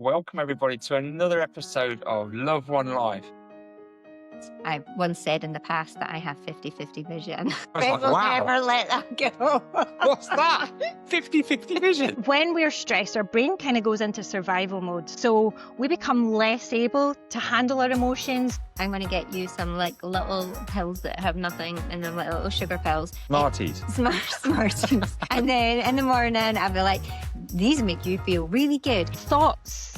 Welcome everybody to another episode of Love One Life. I've once said in the past that I have 50-50 vision. I was like, Will wow. never let that go. What's that? 50-50 vision. When we're stressed, our brain kind of goes into survival mode. So we become less able to handle our emotions. I'm going to get you some little pills that have nothing in them, like little sugar pills. Smarties. Smarties. And then in the morning, I'll be like, these make you feel really good. Thoughts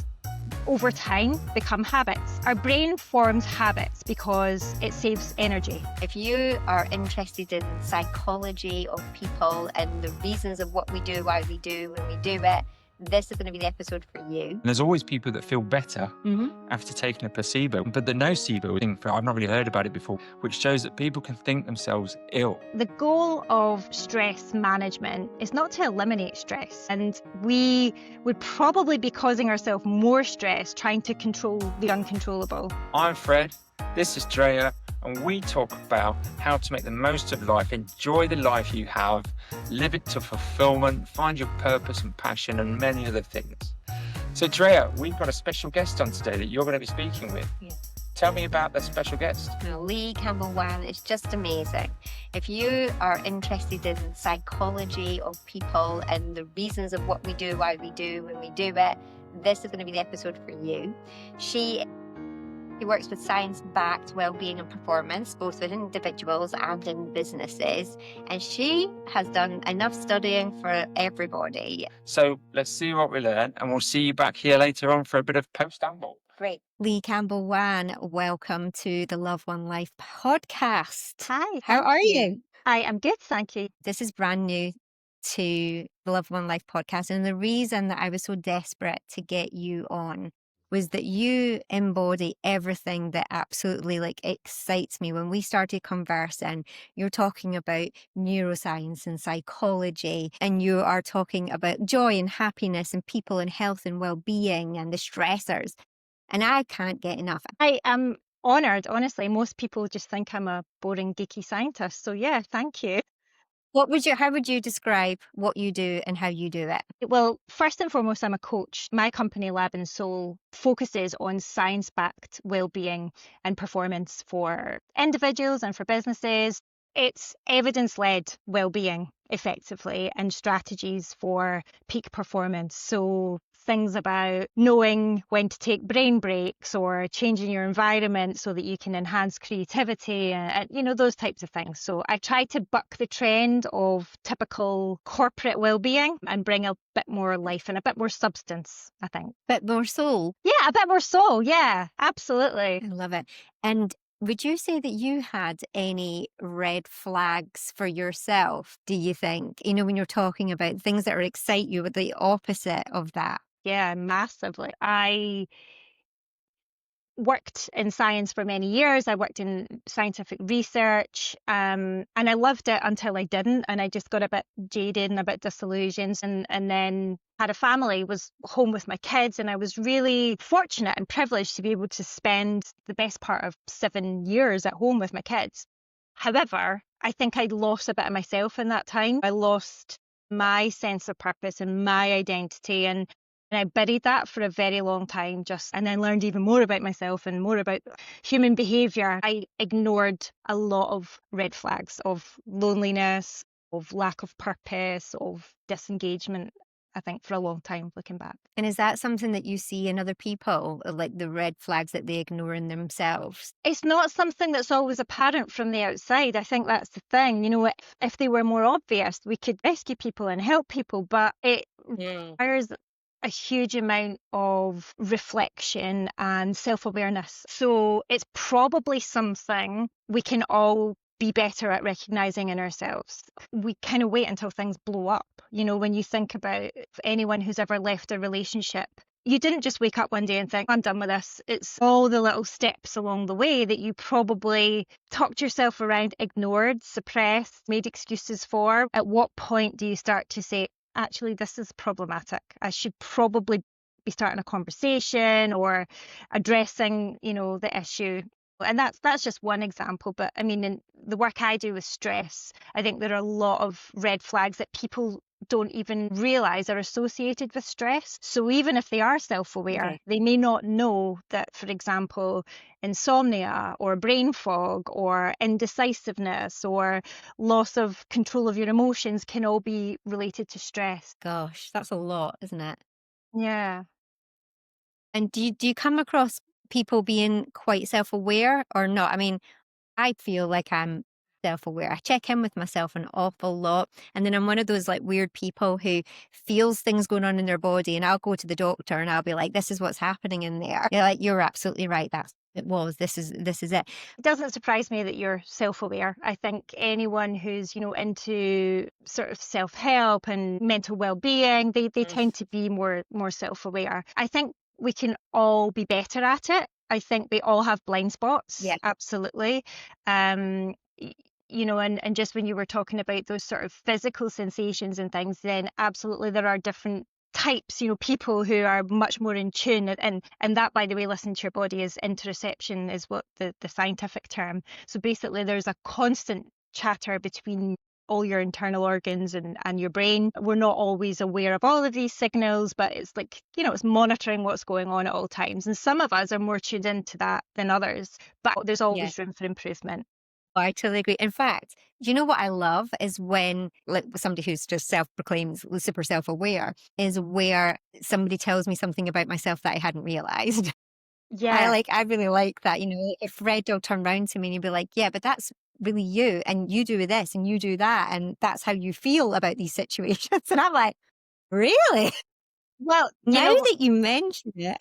over time become habits. Our brain forms habits because it saves energy. If you are interested in psychology of people and the reasons of what we do, why we do, when we do it, this is going to be the episode for you. And there's always people that feel better after taking a placebo, but the nocebo thing, I've not really heard about it before, which shows that people can think themselves ill. The goal of stress management is not to eliminate stress, and we would probably be causing ourselves more stress trying to control the uncontrollable. I'm Fred, this is Drea, and we talk about how to make the most of life, enjoy the life you have, live it to fulfillment, find your purpose and passion, and many other things. So Drea, we've got a special guest on today that you're going to be speaking with. Yeah. Tell me about the special guest. Leigh Campbell-Wan is just amazing. If you are interested in psychology of people and the reasons of what we do, why we do, when we do it, this is going to be the episode for you. She works with science-backed well-being and performance, both with individuals and in businesses. And she has done enough studying for everybody. So let's see what we learn, and we'll see you back here later on for a bit of post-amble. Great. Leigh Campbell-Wan, welcome to the Love One Life podcast. Hi, How are you? I am good, thank you. This is brand new to the Love One Life podcast. And the reason that I was so desperate to get you on was that you embody everything that absolutely excites me. When we started conversing, you're talking about neuroscience and psychology, and you are talking about joy and happiness and people and health and well-being and the stressors. And I can't get enough. I am honoured, honestly. Most people just think I'm a boring, geeky scientist. So yeah, thank you. How would you describe what you do and how you do it? Well, first and foremost, I'm a coach. My company, Lab and Soul, focuses on science-backed well-being and performance for individuals and for businesses. It's evidence-led well-being, effectively, and strategies for peak performance. So things about knowing when to take brain breaks or changing your environment so that you can enhance creativity and those types of things. So I try to buck the trend of typical corporate well-being and bring a bit more life and a bit more substance, I think. Bit more soul. Yeah, a bit more soul. Yeah, absolutely. I love it. And would you say that you had any red flags for yourself, do you think? When you're talking about things that excite you, but the opposite of that? Yeah, massively. I worked in science for many years. I worked in scientific research, and I loved it until I didn't, and I just got a bit jaded and a bit disillusioned, and then had a family, was home with my kids, and I was really fortunate and privileged to be able to spend the best part of 7 years at home with my kids. However, I think I lost a bit of myself in that time. I lost my sense of purpose and my identity, and I buried that for a very long time and then learned even more about myself and more about human behaviour. I ignored a lot of red flags of loneliness, of lack of purpose, of disengagement, I think, for a long time looking back. And is that something that you see in other people, like the red flags that they ignore in themselves? It's not something that's always apparent from the outside. I think that's the thing. If they were more obvious, we could rescue people and help people, but it requires a huge amount of reflection and self-awareness. So it's probably something we can all be better at recognizing in ourselves. We kind of wait until things blow up. When you think about anyone who's ever left a relationship, you didn't just wake up one day and think, I'm done with this. It's all the little steps along the way that you probably talked yourself around, ignored, suppressed, made excuses for. At what point do you start to say, actually, this is problematic. I should probably be starting a conversation or addressing, the issue. And that's just one example. But I mean, in the work I do with stress, I think there are a lot of red flags that people don't even realize are associated with stress. So even if they are self-aware, Okay. they may not know that, for example, insomnia or brain fog or indecisiveness or loss of control of your emotions can all be related to stress. Gosh, that's a lot, isn't it? Yeah. And do you come across people being quite self-aware or not? I mean, I feel like I'm self-aware. I check in with myself an awful lot. And then I'm one of those like weird people who feels things going on in their body, and I'll go to the doctor and I'll be like, this is what's happening in there. You're like, you're absolutely right. This is it. It doesn't surprise me that you're self-aware. I think anyone who's, into sort of self-help and mental well-being, they tend to be more self-aware. I think we can all be better at it. I think we all have blind spots. Yeah. Absolutely. And just when you were talking about those sort of physical sensations and things, then absolutely there are different types, people who are much more in tune, and that, by the way, listen to your body, is interoception, is what the scientific term. So basically there's a constant chatter between all your internal organs and your brain. We're not always aware of all of these signals, but it's like, it's monitoring what's going on at all times. And some of us are more tuned into that than others, but there's always room for improvement. I totally agree. In fact, you know what I love is when, like, somebody who's just self-proclaimed super self-aware, is where somebody tells me something about myself that I hadn't realized. Yeah. I really like that. If Fred will turn around to me and he'll be like, yeah, but that's really you, and you do this and you do that, and that's how you feel about these situations. And I'm like, really? Well, Now that you mention it.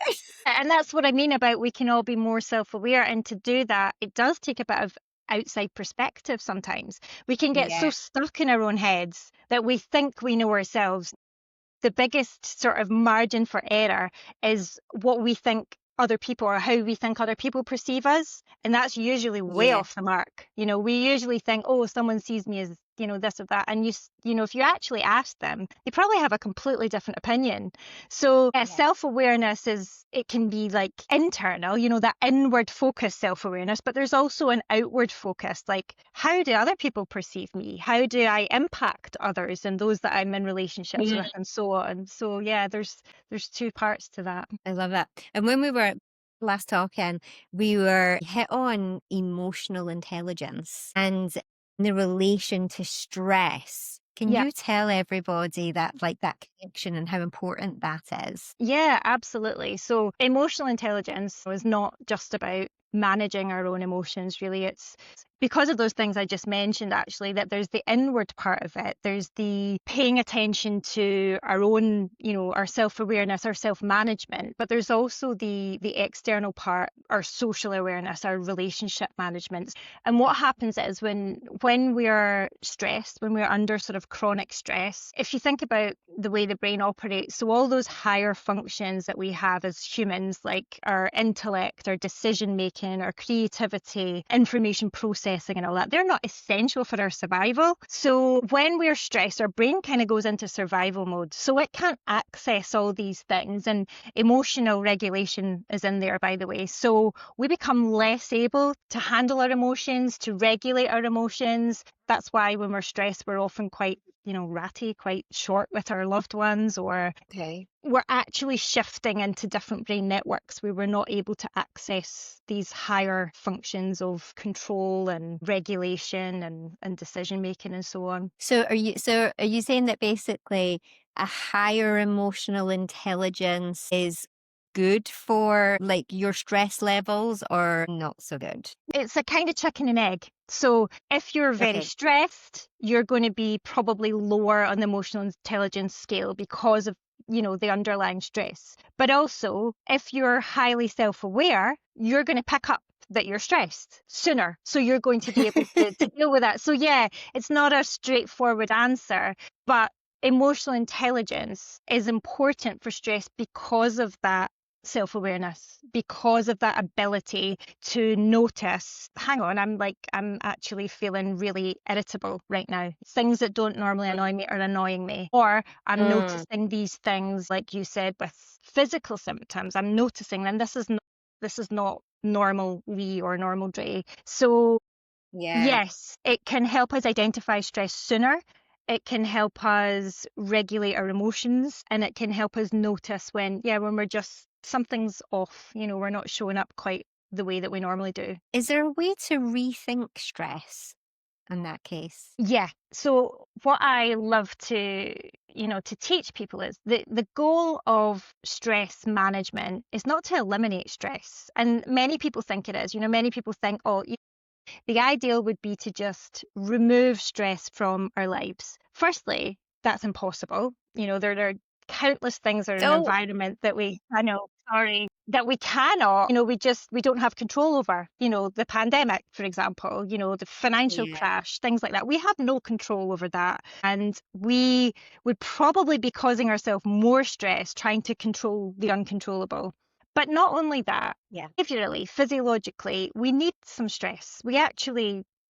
and that's what I mean about we can all be more self-aware. And to do that, it does take a bit of outside perspective sometimes. We can get so stuck in our own heads that we think we know ourselves. The biggest sort of margin for error is what we think other people, or how we think other people perceive us. And that's usually way off the mark. We usually think, oh, someone sees me as, this or that. And if you actually ask them, they probably have a completely different opinion. So self-awareness it can be like internal, that inward focus self-awareness, but there's also an outward focus, like how do other people perceive me? How do I impact others and those that I'm in relationships with, and so on. So there's two parts to that. I love that. And when we were last talking, we were hit on emotional intelligence and the relation to stress. Can you tell everybody that, like, that connection and how important that is? Yeah, absolutely. So emotional intelligence is not just about managing our own emotions, really. It's because of those things I just mentioned, actually, that there's the inward part of it. There's the paying attention to our own, our self-awareness, our self-management, but there's also the external part, our social awareness, our relationship management. And what happens is when we're stressed, when we're under sort of chronic stress, if you think about the way the brain operates, so all those higher functions that we have as humans, like our intellect, our decision making, our creativity, information processing and all that, they're not essential for our survival. So when we're stressed, our brain kind of goes into survival mode. So it can't access all these things. And emotional regulation is in there, by the way. So we become less able to handle our emotions, to regulate our emotions. That's why when we're stressed, we're often quite, ratty, quite short with our loved ones, or we're actually shifting into different brain networks where we're not able to access these higher functions of control and regulation and decision making and so on. So are you saying that basically a higher emotional intelligence is good for, like, your stress levels, or not so good? It's a kind of chicken and egg. So if you're very stressed, you're going to be probably lower on the emotional intelligence scale because of, the underlying stress. But also, if you're highly self-aware, you're going to pick up that you're stressed sooner. So you're going to be able to deal with that. So it's not a straightforward answer, but emotional intelligence is important for stress because of that self-awareness, because of that ability to notice, hang on, I'm actually feeling really irritable right now. Things that don't normally annoy me are annoying me. Or I'm noticing these things, like you said, with physical symptoms. I'm noticing them. This is not normal Leigh or normal Drea. So yes, it can help us identify stress sooner. It can help us regulate our emotions, and it can help us notice when we're just, something's off, we're not showing up quite the way that we normally do. Is there a way to rethink stress in that case? Yeah. So what I love to teach people is the goal of stress management is not to eliminate stress. And many people think it is. Many people think, the ideal would be to just remove stress from our lives. Firstly, that's impossible. There are countless things in an Oh, environment that that we cannot, we don't have control over. The pandemic, for example, the financial yeah. crash, things like that. We have no control over that. And we would probably be causing ourselves more stress trying to control the uncontrollable. But not only that, Yeah. behaviorally, physiologically, we need some stress.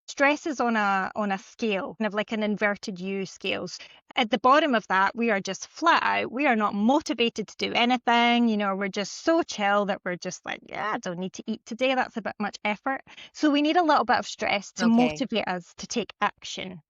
Stress is on a scale, kind of like an inverted U scales. At the bottom of that, we are just flat out. We are not motivated to do anything. We're just so chill that we're just like, yeah, I don't need to eat today. That's a bit much effort. So we need a little bit of stress to Okay. motivate us to take action.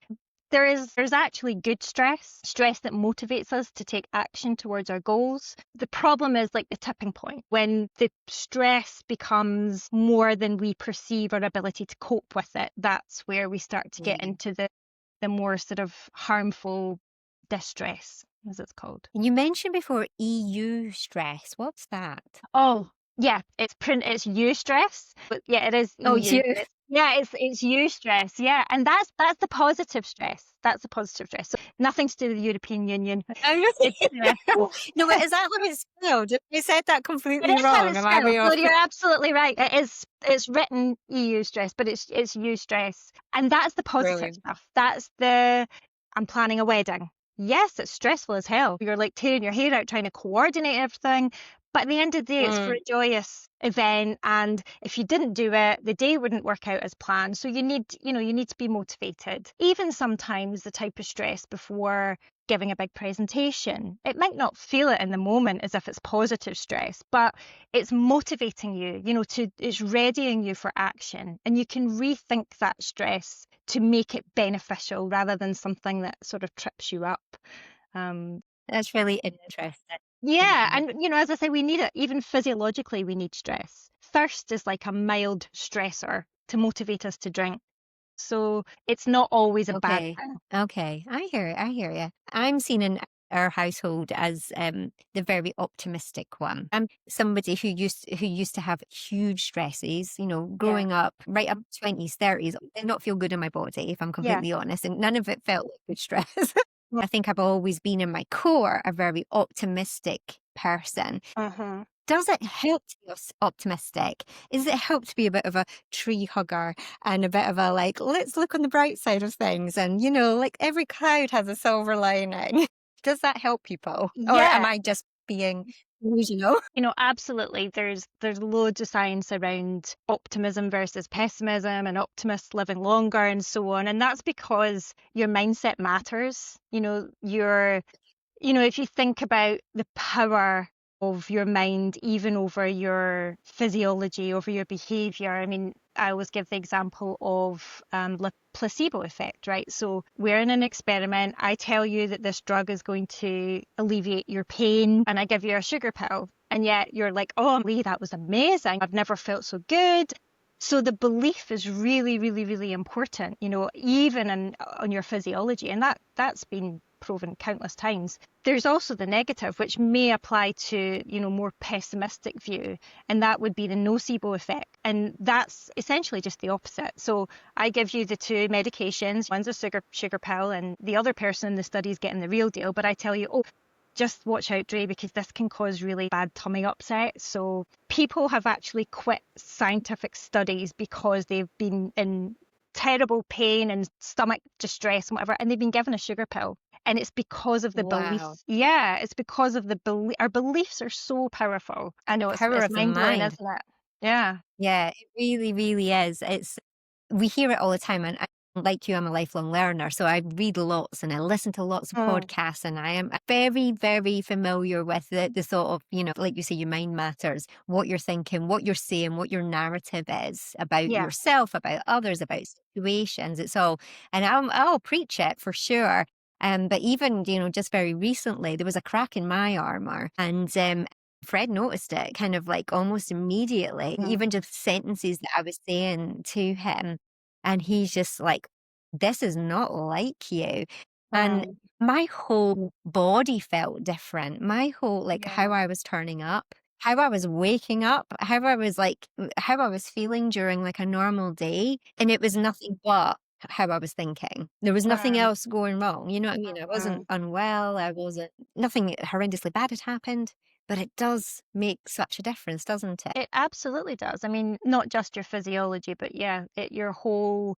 There's actually good stress that motivates us to take action towards our goals. The problem is like the tipping point, when the stress becomes more than we perceive our ability to cope with it. That's where we start to get Yeah. into the more sort of harmful distress, as it's called. And you mentioned before EU stress. What's that? Oh, yeah, it's eustress, but yeah, it is Oh, EU. you. It's eustress, yeah, and that's the positive stress. That's the positive stress. So nothing to do with the European Union. It's No, but is that what it's spelled? You said that it completely is how wrong. it's Am I spelled. way No, off? you're absolutely right. It's written EU stress, but it's eustress, and that's the positive Brilliant. stuff. That's I'm planning a wedding. Yes, it's stressful as hell. You're like tearing your hair out trying to coordinate everything. But at the end of the day, it's for a joyous event. And if you didn't do it, the day wouldn't work out as planned. So you need to be motivated. Even sometimes the type of stress before giving a big presentation, it might not feel it in the moment as if it's positive stress, but it's motivating you, it's readying you for action. And you can rethink that stress to make it beneficial rather than something that sort of trips you up. That's really interesting. Yeah, Mhm. and as I say, we need it. Even physiologically, we need stress. Thirst is like a mild stressor to motivate us to drink. So it's not always a bad Okay. thing. Okay. I hear it. I hear you. I'm seen in our household as the very optimistic one. I'm somebody who used to have huge stresses, growing up right up 20s, 30s, did not feel good in my body, if I'm Yeah. completely honest. And none of it felt like good stress. I think I've always been in my core a very optimistic person. Uh-huh. Does it help to be optimistic? Does it help to be a bit of a tree hugger and a bit of a like, let's look on the bright side of things? And, like every cloud has a silver lining. Does that help people? Or am Yeah. I just being delusional? Absolutely. There's loads of science around optimism versus pessimism and optimists living longer and so on. And that's because your mindset matters. If you think about the power of your mind, even over your physiology, over your behavior. I mean, I always give the example of the placebo effect, right? So we're in an experiment. I tell you that this drug is going to alleviate your pain, and I give you a sugar pill. And yet you're like, oh, Leigh, that was amazing. I've never felt so good. So the belief is really, really, really important, even on your physiology. And that's been proven countless times. There's also the negative, which may apply to, more pessimistic view, and that would be the nocebo effect. And that's essentially just the opposite. So I give you the two medications, one's a sugar pill, and the other person in the study is getting the real deal. But I tell you, just watch out, Drea, because this can cause really bad tummy upset. So people have actually quit scientific studies because they've been in terrible pain and stomach distress and whatever, and they've been given a sugar pill. And it's because of the belief. Wow. Yeah, it's because of the belief. Our beliefs are so powerful. I know Power it's of the mind-blowing, mind. isn't it? Yeah. Yeah, it really, really is. We hear it all the time, and like you, I'm a lifelong learner, so I read lots and I listen to lots of podcasts, and I am very, very familiar with the sort of, like you say, your mind matters, what you're thinking, what you're saying, what your narrative is about Yeah. yourself, about others, about situations. It's all, and I'll preach it for sure. But even, just very recently, there was a crack in my armor, and Fred noticed it kind of like almost immediately, even just sentences that I was saying to him. And he's just like, this is not like you. And my whole body felt different. My whole, like, how I was turning up, how I was waking up, how I was how I was feeling during like a normal day. And it was nothing but how I was thinking. There was nothing else going wrong. You know what I mean? I wasn't unwell. Nothing horrendously bad had happened. But it does make such a difference, doesn't it? It absolutely does. I mean, not just your physiology, but yeah, your whole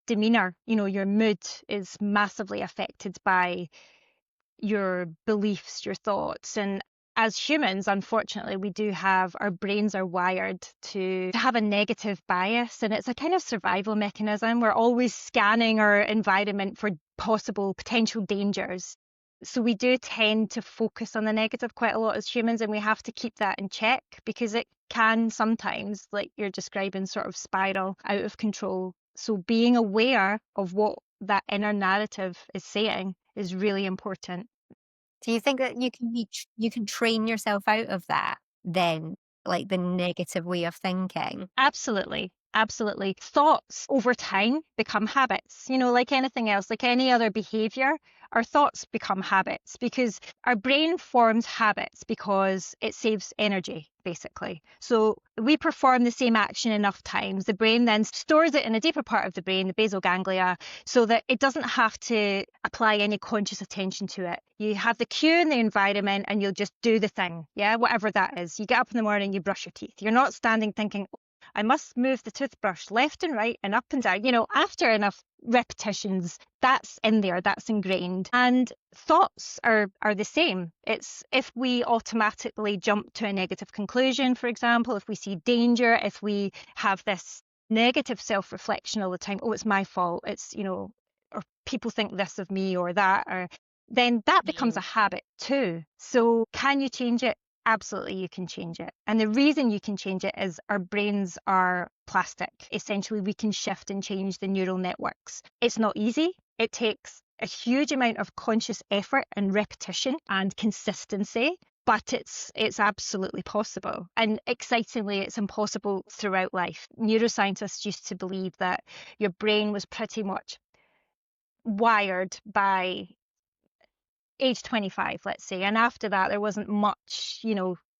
demeanor, your mood is massively affected by your beliefs, your thoughts. And as humans, unfortunately, we do have, our brains are wired to have a negative bias, and it's a kind of survival mechanism. We're always scanning our environment for possible potential dangers. So we do tend to focus on the negative quite a lot as humans, and we have to keep that in check because it can sometimes, like you're describing, sort of spiral out of control. So being aware of what that inner narrative is saying is really important. Do you think that you can train yourself out of that then, like the negative way of thinking? Absolutely. Absolutely. Thoughts over time become habits. Like anything else, like any other behavior, our thoughts become habits because our brain forms habits because it saves energy, basically. So we perform the same action enough times, the brain then stores it in a deeper part of the brain, the basal ganglia, so that it doesn't have to apply any conscious attention to it. You have the cue in the environment and you'll just do the thing, whatever that is. You get up in the morning, you brush your teeth. You're not standing thinking, I must move the toothbrush left and right and up and down. After enough repetitions, that's in there, that's ingrained. And thoughts are the same. It's if we automatically jump to a negative conclusion, for example, if we see danger, if we have this negative self-reflection all the time, oh, it's my fault, it's, or people think this of me or that, or then that becomes a habit too. So can you change it? Absolutely, you can change it. And the reason you can change it is our brains are plastic. Essentially, we can shift and change the neural networks. It's not easy. It takes a huge amount of conscious effort and repetition and consistency, but it's absolutely possible. And excitingly, it's impossible throughout life. Neuroscientists used to believe that your brain was pretty much wired by age 25, let's say, and after that there wasn't much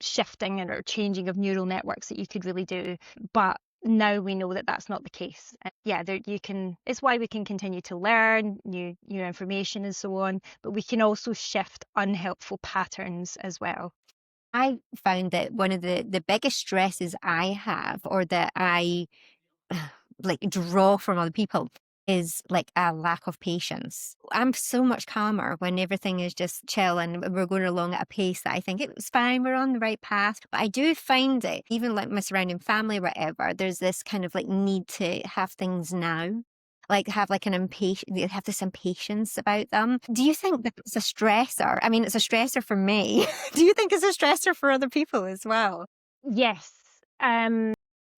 shifting or changing of neural networks that you could really do. But now we know that that's not the case. It's why we can continue to learn new information and so on, but we can also shift unhelpful patterns as well. I found that one of the biggest stresses I have, or that I like draw from other people, is like a lack of patience. I'm so much calmer when everything is just chill and we're going along at a pace that I think it's fine, we're on the right path. But I do find it, even like my surrounding family, whatever, there's this kind of like need to have things now. Like have like they have this impatience about them. Do you think that it's a stressor? I mean, it's a stressor for me. Do you think it's a stressor for other people as well? Yes.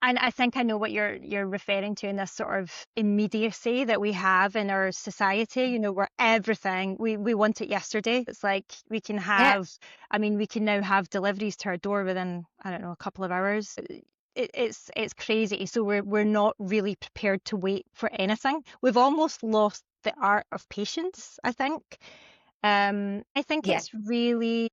And I think I know what you're referring to in this sort of immediacy that we have in our society, where everything, we want it yesterday. It's like we can have, I mean, we can now have deliveries to our door within, I don't know, a couple of hours. It's crazy. So we're not really prepared to wait for anything. We've almost lost the art of patience, I think. I think it's really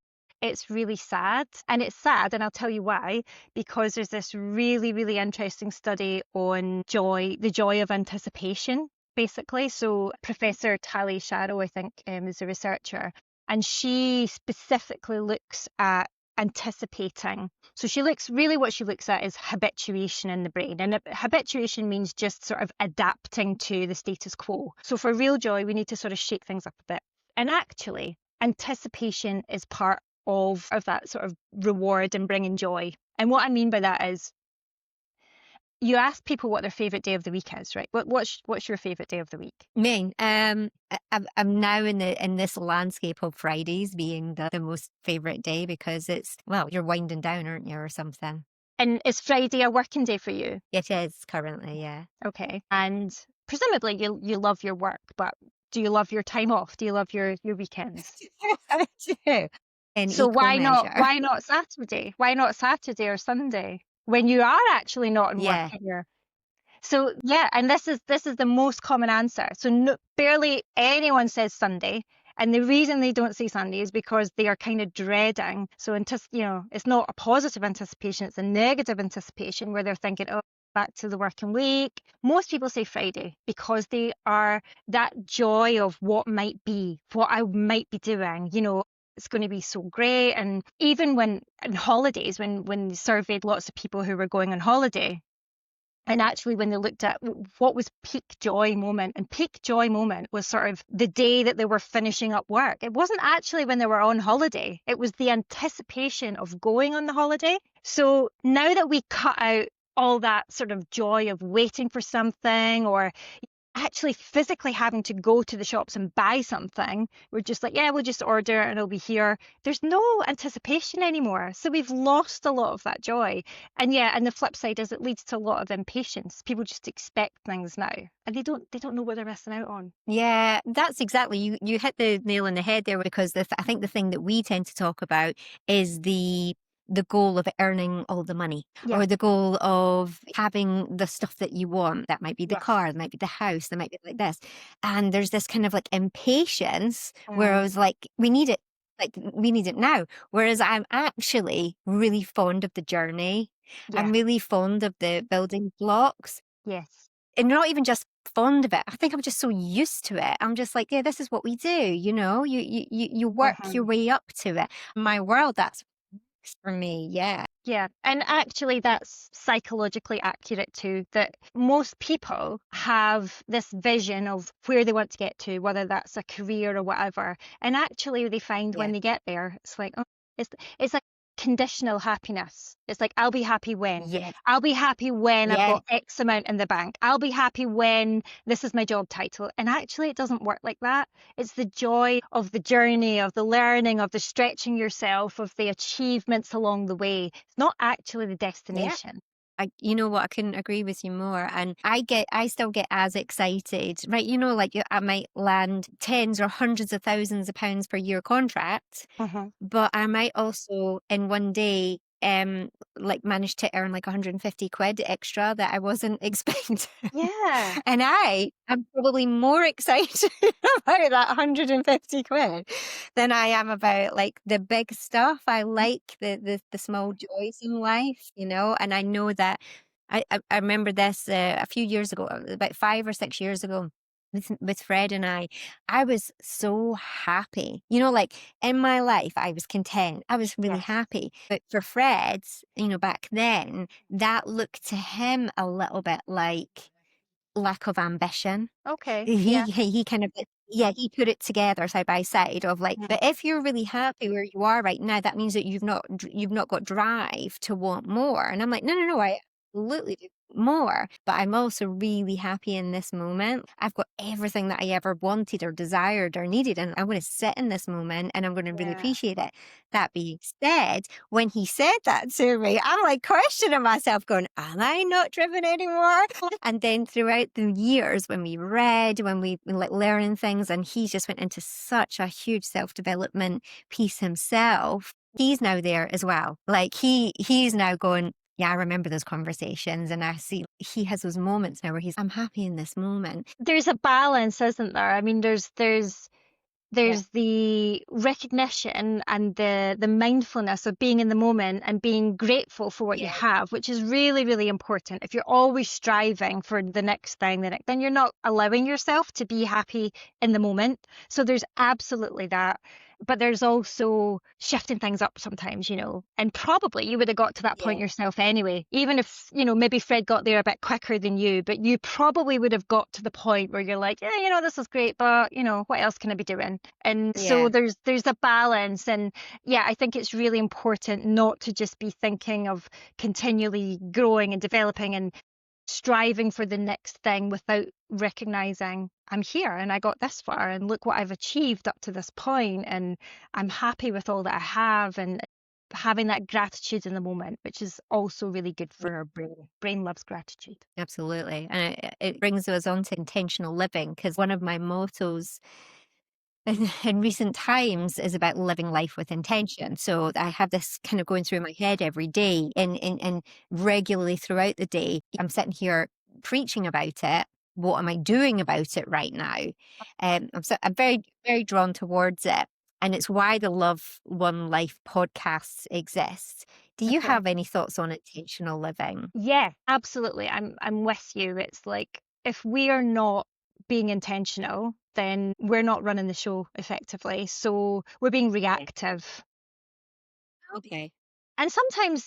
sad. And it's sad, and I'll tell you why, because there's this really, really interesting study on joy, the joy of anticipation, basically. So Professor Tali Sharrow, I think, is a researcher, and she specifically looks at anticipating. So what she looks at is habituation in the brain. And habituation means just sort of adapting to the status quo. So for real joy, we need to sort of shake things up a bit. And actually, anticipation is part of that sort of reward and bringing joy. And what I mean by that is, you ask people what their favorite day of the week is, right? What's your favorite day of the week? Me, I'm now in this landscape of Fridays being the most favorite day because you're winding down, aren't you, or something? And is Friday a working day for you? It is currently, yeah. Okay. And presumably you love your work, but Do you love your time off? Do you love your weekends? I do. In So equal measure. why not Saturday? Why not Saturday or Sunday when you are actually not in work Yeah. and you're so yeah, and this is the most common answer. So no, barely anyone says Sunday, and the reason they don't say Sunday is because they are kind of dreading. So it's not a positive anticipation; it's a negative anticipation where they're thinking, "Oh, back to the working week." Most people say Friday because they are that joy of what might be, what I might be doing. It's going to be so great. And even when on holidays, when they surveyed lots of people who were going on holiday. And actually, when they looked at what was peak joy moment, and peak joy moment was sort of the day that they were finishing up work. It wasn't actually when they were on holiday. It was the anticipation of going on the holiday. So now that we cut out all that sort of joy of waiting for something or actually physically having to go to the shops and buy something, we're just like, yeah, we'll just order and it'll be here. There's no anticipation anymore. So we've lost a lot of that joy. And yeah, and the flip side is it leads to a lot of impatience. People just expect things now and they don't know what they're missing out on. Yeah, that's exactly, you hit the nail on the head there, because I think the thing that we tend to talk about is the goal of earning all the money, Yeah. or the goal of having the stuff that you want. That might be the Yes. car, that might be the house, that might be like this. And there's this kind of like impatience where I Mm. was like, we need it. Like, we need it now. Whereas I'm actually really fond of the journey. Yeah. I'm really fond of the building blocks. Yes. And not even just fond of it. I think I'm just so used to it. I'm just like, yeah, this is what we do. You work your way up to it. My world, that's for me. Yeah. Yeah, and actually that's psychologically accurate too, that most people have this vision of where they want to get to, whether that's a career or whatever. And actually they find when Yeah. they get there, it's like, oh, it's like conditional happiness. It's like, I'll be happy when. Yeah. I'll be happy when I've Yeah. got X amount in the bank. I'll be happy when this is my job title. And actually it doesn't work like that. It's the joy of the journey, of the learning, of the stretching yourself, of the achievements along the way. It's not actually the destination. You know what? I couldn't agree with you more. And I still get as excited, right? Like I might land tens or hundreds of thousands of pounds per year contract, but I might also in one day like manage to earn like 150 quid extra that I wasn't expecting. Yeah. And I'm probably more excited about that 150 quid than I am about like the big stuff. I like the small joys in life, and I know that I remember this a few years ago, about 5 or 6 years ago. With Fred and I was so happy. Like in my life, I was content. I was really Yes. happy. But for Fred, back then, that looked to him a little bit like lack of ambition. Okay. He Yeah. he kind of, yeah, he put it together side by side of like, but if you're really happy where you are right now, that means that you've not got drive to want more. And I'm like, no, I absolutely do more, but I'm also really happy in this moment. I've got everything that I ever wanted or desired or needed, and I'm going to sit in this moment and I'm going to really Yeah. appreciate it. That being said, when he said that to me, I'm like questioning myself, going, am I not driven anymore? And then throughout the years, when we read, when we like learning things, and he just went into such a huge self-development piece himself, he's now there as well. Like he's now going, yeah, I remember those conversations, and I see he has those moments now where I'm happy in this moment. There's a balance, isn't there? I mean, there's the recognition and the mindfulness of being in the moment and being grateful for what you have, which is really, really important. If you're always striving for the next thing, then you're not allowing yourself to be happy in the moment. So there's absolutely that. But there's also shifting things up sometimes, and probably you would have got to that point yourself anyway, even if, maybe Fred got there a bit quicker than you, but you probably would have got to the point where you're like, yeah, this is great, but, what else can I be doing? And so there's a balance. And yeah, I think it's really important not to just be thinking of continually growing and developing and striving for the next thing without recognizing I'm here and I got this far and look what I've achieved up to this point and I'm happy with all that I have. And having that gratitude in the moment, which is also really good for our brain. Brain loves gratitude. Absolutely. And it brings us on to intentional living, because one of my mottos in recent times is about living life with intention. So I have this kind of going through my head every day and regularly throughout the day. I'm sitting here preaching about it. What am I doing about it right now? I'm very, very drawn towards it. And it's why the Love One Life podcast exists. Do you Okay. have any thoughts on intentional living? Yeah, absolutely. I'm with you. It's like if we are not being intentional, then we're not running the show effectively. So we're being reactive. Okay. And sometimes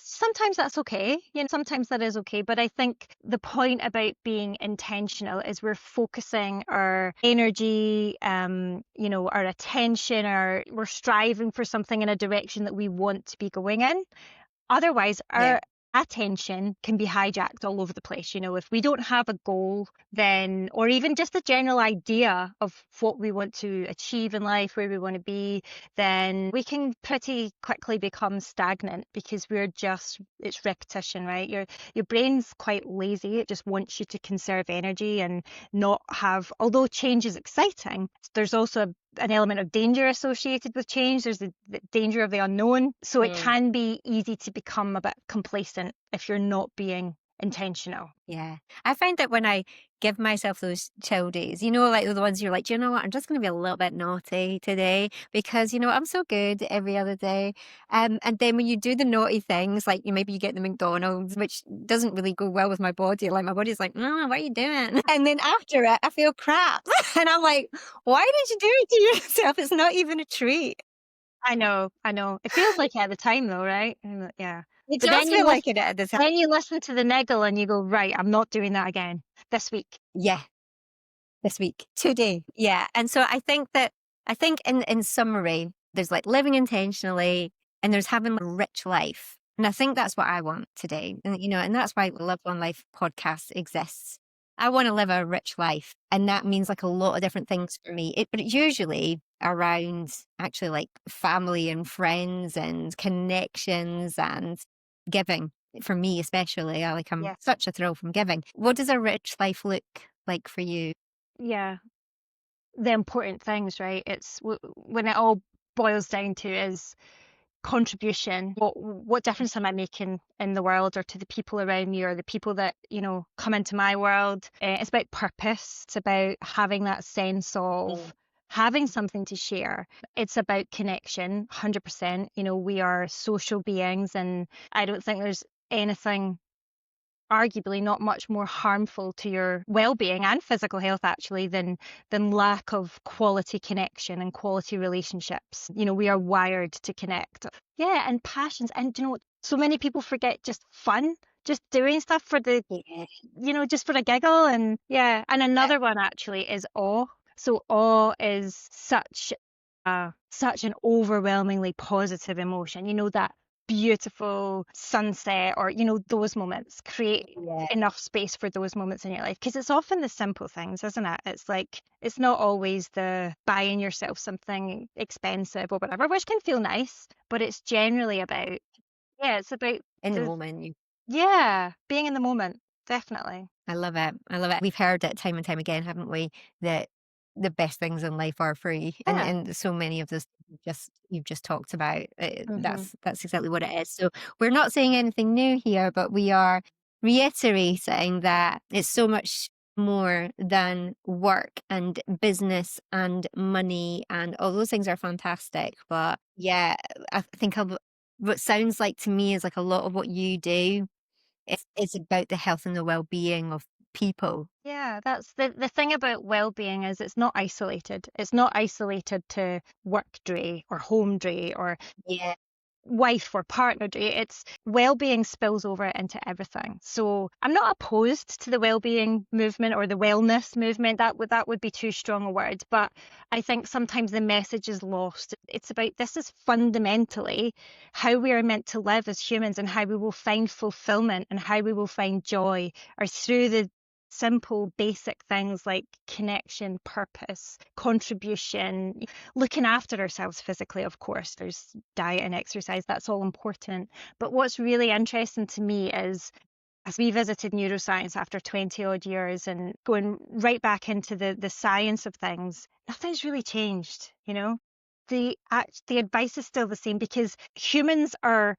that's okay. Sometimes that is okay. But I think the point about being intentional is we're focusing our energy, our attention, we're striving for something in a direction that we want to be going in. Otherwise, Yeah. our attention can be hijacked all over the place. If we don't have a goal, then, or even just a general idea of what we want to achieve in life, where we want to be, then we can pretty quickly become stagnant because it's repetition, right? Your brain's quite lazy. It just wants you to conserve energy and not have, although change is exciting, there's also an element of danger associated with change. There's the danger of the unknown. So it can be easy to become a bit complacent if you're not being intentional. Yeah. I find that when I give myself those chill days, like the ones you're like, do you know what? I'm just going to be a little bit naughty today because, I'm so good every other day. And then when you do the naughty things, like maybe you get the McDonald's, which doesn't really go well with my body. Like my body's like, no, what are you doing? And then after it, I feel crap. And I'm like, why did you do it to yourself? It's not even a treat. I know. It feels like it at the time though, right? Yeah. It But does then feel like it at the time. then you listen to the niggle and you go, right, I'm not doing that again this week. Yeah. This week, today. Yeah. And so I think in summary, there's like living intentionally and there's having a rich life. And I think that's what I want today. And that's why the Love One Life podcast exists. I want to live a rich life. And that means like a lot of different things for me. But it's usually around actually like family and friends and connections and giving. For me, especially, I'm Yeah. such a thrill from giving. What does a rich life look like for you? Yeah. The important things, right? It's when it all boils down to is contribution. What difference am I making in the world or to the people around me or the people that come into my world? It's about purpose. It's about having that sense of having something to share. It's about connection, 100%. We are social beings, and I don't think there's anything, arguably not much more harmful to your well-being and physical health actually than lack of quality connection and quality relationships. We are wired to connect. Yeah, and passions. And so many people forget just fun, just doing stuff for the just for a giggle. And yeah, and another one actually is awe. So awe is such an overwhelmingly positive emotion. That beautiful sunset or those moments. Create enough space for those moments in your life, because it's often the simple things, isn't it? It's like it's not always the buying yourself something expensive or whatever, which can feel nice, but it's generally about it's about In the moment. being in the moment. Definitely. I love it. I love it. We've heard it time and time again, haven't we? That the best things in life are free, and so many of those you've just talked about. That's exactly what it is. So we're not saying anything new here, but we are reiterating that it's so much more than work and business and money, and all those things are fantastic. But yeah, I think what sounds like to me is like a lot of what you do. It's about the health and the well-being of people. Yeah, that's the thing about well-being is it's not isolated. It's not isolated to work day or home day or wife or partner day. It's well-being spills over into everything. So I'm not opposed to the well-being movement or the wellness movement. That would be too strong a word, but I think sometimes the message is lost. It's about, this is fundamentally how we are meant to live as humans and how we will find fulfillment and how we will find joy, or through the simple, basic things like connection, purpose, contribution, looking after ourselves physically, of course. There's diet and exercise, that's all important. But what's really interesting to me is, as we visited neuroscience after 20 odd years and going right back into the science of things, nothing's really changed, you know? The advice is still the same, because humans are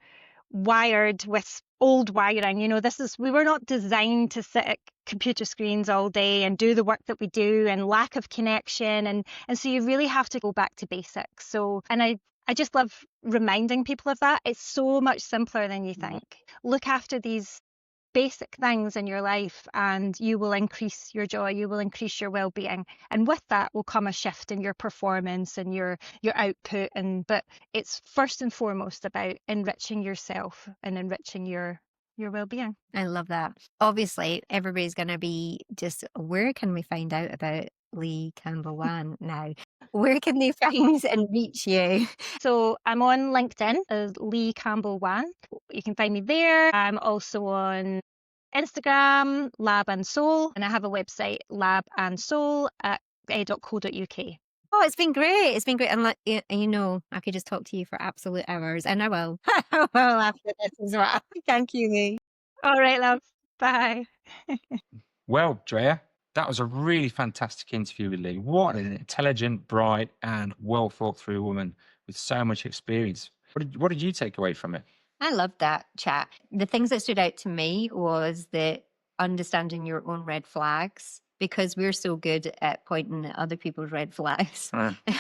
wired with old wiring. You know, we were not designed to sit at computer screens all day and do the work that we do, and lack of connection. And so you really have to go back to basics. So, and I just love reminding people of that. It's so much simpler than you think. Look after these basic things in your life and you will increase your joy, you will increase your well-being, and with that will come a shift in your performance and your output. But it's first and foremost about enriching yourself and enriching your well-being. I love that. Obviously, everybody's going to be just, where can we find out about Leigh Campbell-Wan now? Where can they find and reach you? So I'm on LinkedIn as Leigh Campbell-Wan. You can find me there. I'm also on Instagram, Lab and Soul, and I have a website, labandsoul.co.uk. Oh, it's been great. It's been great. And you know, I could just talk to you for absolute hours, and I will. I will after this as well. Thank you, Leigh. All right, love. Bye. Well, Drea, that was a really fantastic interview with Leigh. What an intelligent, bright, and well thought through woman with so much experience. What did you take away from it? I loved that chat. The things that stood out to me was the understanding your own red flags, because we're so good at pointing at other people's red flags.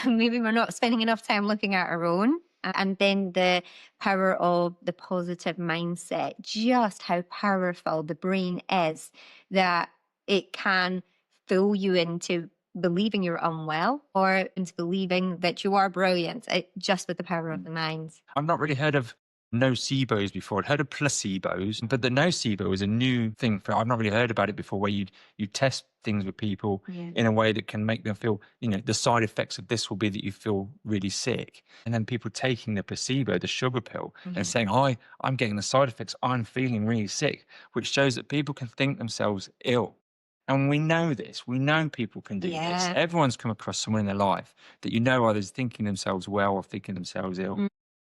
Maybe we're not spending enough time looking at our own. And then the power of the positive mindset, just how powerful the brain is, that it can fool you into believing you're unwell or into believing that you are brilliant, just with the power of the mind. I've not really heard of nocebos before. I'd heard of placebos, but the nocebo is a new thing. I've not really heard about it before, where you test things with people in a way that can make them feel, you know, the side effects of this will be that you feel really sick. And then people taking the placebo, the sugar pill, and saying, I'm getting the side effects, I'm feeling really sick, which shows that people can think themselves ill. And we know this. We know people can do this. Everyone's come across someone in their life that you know either is thinking themselves well or thinking themselves ill.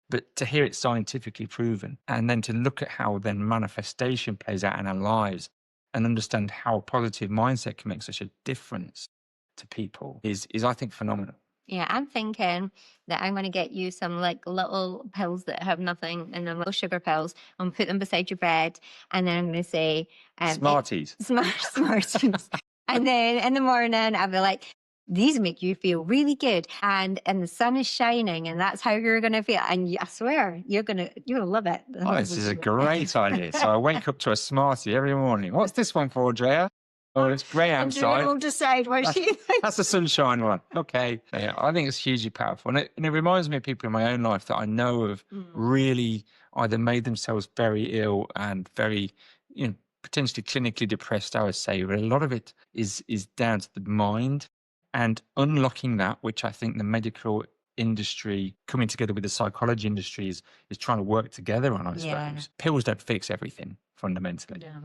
But to hear it scientifically proven, and then to look at how then manifestation plays out in our lives and understand how a positive mindset can make such a difference to people is I think, phenomenal. Yeah, I'm thinking that I'm going to get you some like little pills that have nothing in them, little sugar pills, and put them beside your bed. And then I'm going to say, Smarties. Smarties. And then in the morning, I'll be like, these make you feel really good. And the sun is shining, and that's how you're going to feel. And I swear, you'll love it. Oh, this is a great idea. So I wake up to a Smartie every morning. What's this one for, Drea? Oh, it's grey outside. And we'll decide what she thinks. That's the sunshine one. Okay. Yeah, I think it's hugely powerful. And it reminds me of people in my own life that I know have really either made themselves very ill and very, you know, potentially clinically depressed, I would say. But a lot of it is down to the mind, and unlocking that, which I think the medical industry coming together with the psychology industry is trying to work together on, I suppose. Pills don't fix everything fundamentally. Yeah.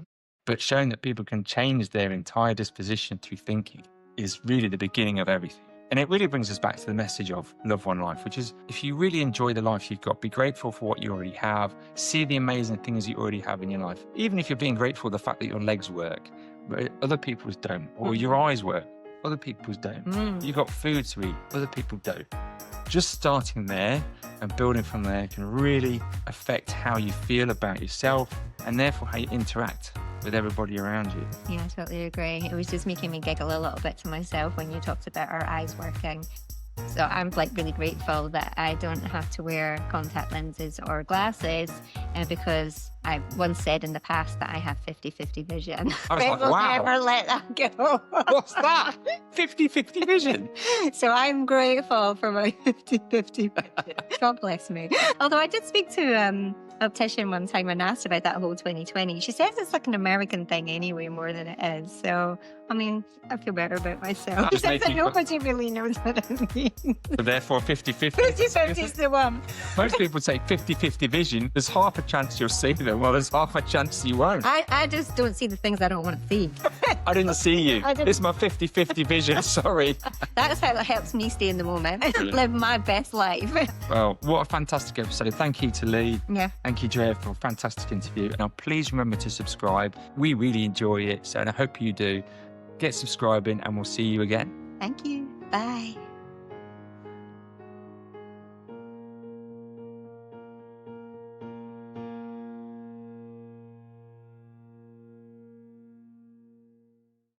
But showing that people can change their entire disposition through thinking is really the beginning of everything. And it really brings us back to the message of Love One Life, which is, if you really enjoy the life you've got, be grateful for what you already have, see the amazing things you already have in your life. Even if you're being grateful for the fact that your legs work, but other people's don't, or your eyes work, other people's don't. You've got food to eat, other people don't. Just starting there and building from there can really affect how you feel about yourself, and therefore how you interact with everybody around you. Yeah, I totally agree. It was just making me giggle a little bit to myself when you talked about our eyes working. So I'm like really grateful that I don't have to wear contact lenses or glasses, because I once said in the past that I have 50-50 vision. I was like, wow. Never let that go. What's that? 50-50 vision? So I'm grateful for my 50-50 vision. God bless me. Although I did speak to optician one time and asked about that whole 2020. She says it's like an American thing anyway, more than it is. So, I mean, I feel better about myself. Just Since making- nobody really knows what it means. So therefore 50-50. 50-50 is the one. Most people say 50-50 vision. There's half a chance you'll see them. Well, there's half a chance you won't. I just don't see the things I don't want to see. I didn't see you. I didn't- It's my 50-50 vision. Sorry. That's how it helps me stay in the moment. Live my best life. Well, what a fantastic episode. Thank you to Leigh. Yeah. Thank you, Drea, for a fantastic interview. And now please remember to subscribe. We really enjoy it. So, and I hope you do. Get subscribing and we'll see you again. Thank you. Bye.